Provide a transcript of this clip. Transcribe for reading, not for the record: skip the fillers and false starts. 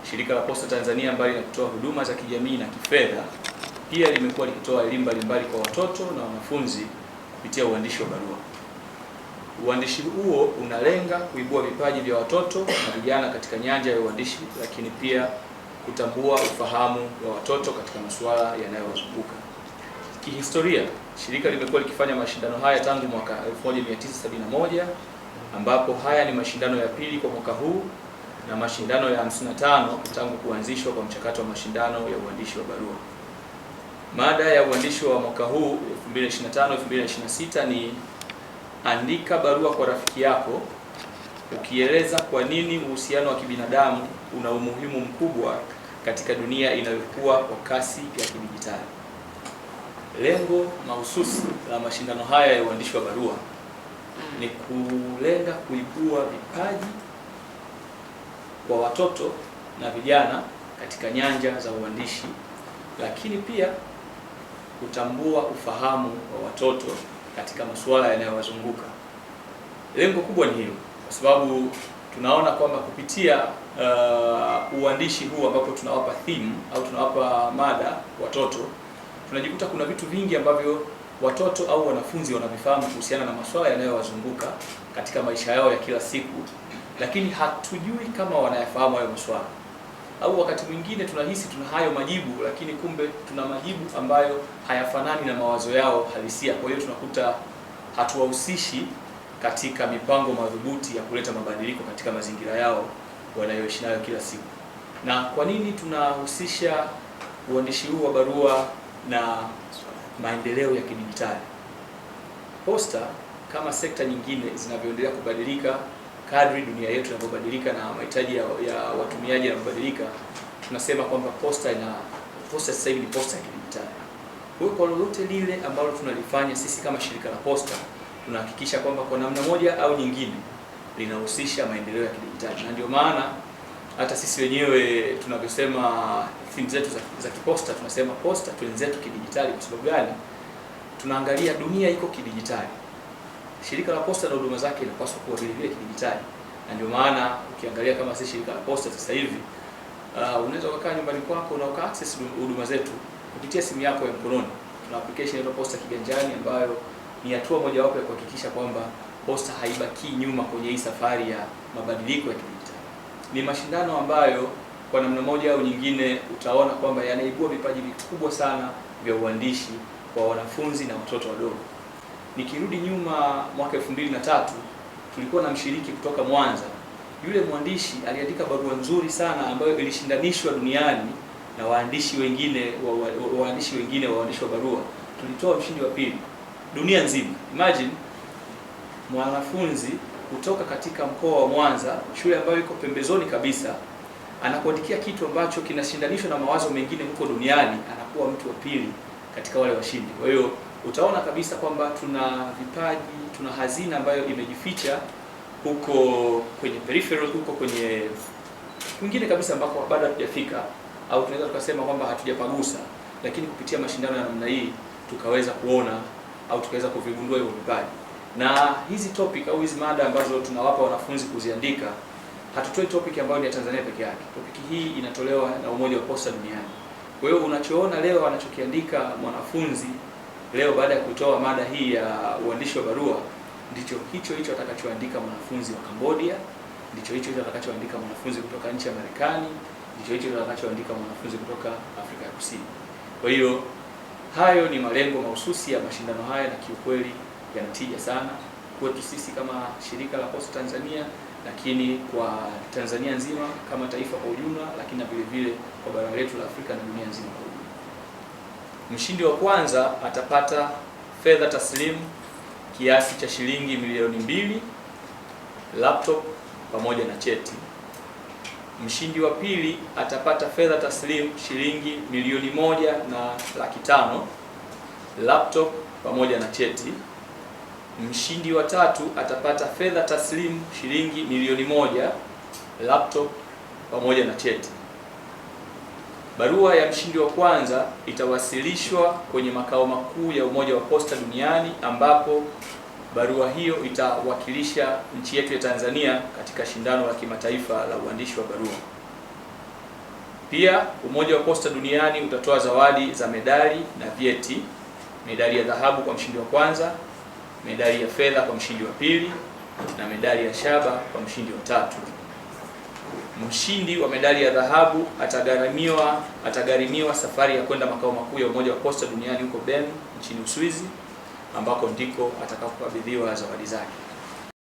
Shirika la Posta Tanzania mbali na kutoa huduma za kijamii na kifedha, pia limekuwa likitoa elimu mbalimbali kwa watoto na wanafunzi kupitia uandishi wa barua. Uandishi huo unalenga kuibua vipaji vya watoto na vijana katika nyanja ya uandishi, lakini pia kutambua ufahamu wa watoto katika masuala yanayowazunguka. Kihistoria, shirika limekuwa likifanya mashindano haya tangu mwaka 1971, ambapo haya ni mashindano ya pili kwa mwaka huu na mashindano ya 55 tangu kuanzishwa kwa mchakato wa mashindano ya uandishi wa barua. Mada ya uandishi wa mwaka huu 2025-2026 ni andika barua kwa rafiki yako, ukieleza kwa nini uhusiano wa kibinadamu una umuhimu mkubwa katika dunia inayokuwa kwa kasi ya kidijitali. Lengo mahususi la mashindano haya ya uandishi wa barua ni kulenga kuibua vipaji kwa watoto na vijana katika nyanja za uandishi, lakini pia kutambua ufahamu wa watoto katika masuala yanayowazunguka. Lengo kubwa ni hilo, kwa sababu tunaona kwamba kupitia uandishi huu ambapo tunawapa theme au tunawapa mada watoto, tunajikuta kuna vitu vingi ambavyo watoto au wanafunzi wanavifahamu kuhusiana na masuala yanayowazunguka katika maisha yao ya kila siku, lakini hatujui kama wanayafahamu hayo masuala, au wakati mwingine tunahisi tuna hayo majibu, lakini kumbe tuna majibu ambayo hayafanani na mawazo yao halisia. Kwa hiyo tunakuta hatuwahusishi katika mipango madhubuti ya kuleta mabadiliko katika mazingira yao wanayoishi nayo kila siku. Na kwa nini tunahusisha uandishi huu wa barua na maendeleo ya kidijitali? Posta kama sekta nyingine zinavyoendelea kubadilika kadri dunia yetu inavyobadilika na mahitaji ya watumiaji yanabadilika, tunasema kwamba posta sasa hivi ni posta ya kidijitali. Kwa lolote lile ambalo tunalifanya sisi kama shirika la Posta, tunahakikisha kwamba kwa namna moja au nyingine linahusisha maendeleo ya kidijitali. Na ndio maana hata sisi wenyewe tunavyosema theme zetu za kiposta, tunasema posta twenzetu kidijitali. Kwa sababu gani? Tunaangalia dunia iko kidijitali. Shirika la Posta na huduma zake inapaswa kuwa vile vile kidijitali. Na ndio maana ukiangalia kama sisi shirika la Posta sasa hivi unaweza kukaa nyumbani kwako na uka access huduma zetu kupitia simu yako ya mkononi. Tuna application inaitwa Posta Kiganjani ambayo ni hatua mojawapo ya kuhakikisha kwamba Posta haibaki nyuma kwenye hii safari ya mabadiliko ya kidijitali. Ni mashindano ambayo kwa namna moja au nyingine utaona kwamba yanaibua vipaji vikubwa sana vya uandishi kwa wanafunzi na watoto wadogo. Nikirudi nyuma mwaka 2003 tulikuwa na mshiriki kutoka Mwanza. Yule mwandishi aliandika barua nzuri sana ambayo ilishindanishwa duniani na waandishi wengine wa waandishi wa barua. Tulitoa mshindi wa pili dunia nzima. Imagine mwanafunzi kutoka katika mkoa wa Mwanza, shule ambayo iko pembezoni kabisa, anakuandikia kitu ambacho kinashindanishwa na mawazo mengine huko duniani, anakuwa mtu wa pili katika wale washindi. Kwa hiyo utaona kabisa kwamba tuna vipaji, tuna hazina ambayo imejificha huko kwenye peripheral, huko kwenye kwingine kabisa ambako bado hatujafika, au tunaweza tukasema kwamba hatujapagusa, lakini kupitia mashindano ya namna hii tukaweza kuona au tukaweza kuvigundua hivyo vipaji. Na hizi topic au hizi mada ambazo tunawapa wanafunzi kuziandika, hatutoi topic ambayo ni ya Tanzania peke yake. Topic hii inatolewa na Umoja wa Posta Duniani. Kwa hiyo unachoona leo anachokiandika mwanafunzi leo baada ya kutoa mada hii ya uandishi wa barua, ndicho hicho atakachoandika mwanafunzi wa Cambodia, ndicho hicho atakachoandika mwanafunzi kutoka nchi ya Marekani, ndicho hicho atakachoandika mwanafunzi kutoka Afrika ya Kusini. Kwa hiyo hayo ni malengo mahususi ya mashindano haya, na kiukweli yanatija sana kwetu sisi kama shirika la Posta Tanzania, lakini kwa Tanzania nzima kama taifa kwa ujumla, lakini vile vile kwa bara letu la Afrika na dunia nzima kwa ujumla. Mshindi wa kwanza atapata fedha taslimu kiasi cha shilingi milioni 2, laptop pamoja na cheti. Mshindi wa pili atapata fedha taslimu shilingi milioni 1,500,000, laptop pamoja na cheti. Mshindi wa tatu atapata fedha taslimu shilingi milioni 1, laptop pamoja na cheti. Barua ya mshindi wa kwanza itawasilishwa kwenye makao makuu ya Umoja wa Posta Duniani, ambapo barua hiyo itawakilisha nchi yetu ya Tanzania katika shindano la kimataifa la uandishi wa barua. Pia Umoja wa Posta Duniani utatoa zawadi za medali na vyeti: medali ya dhahabu kwa mshindi wa kwanza, medali ya fedha kwa mshindi wa pili na medali ya shaba kwa mshindi wa tatu. Mshindi wa medali ya dhahabu atagharimiwa safari ya kwenda makao makuu ya Umoja wa Posta Duniani huko Bern nchini Uswizi, ambako ndiko atakapokabidhiwa zawadi zake.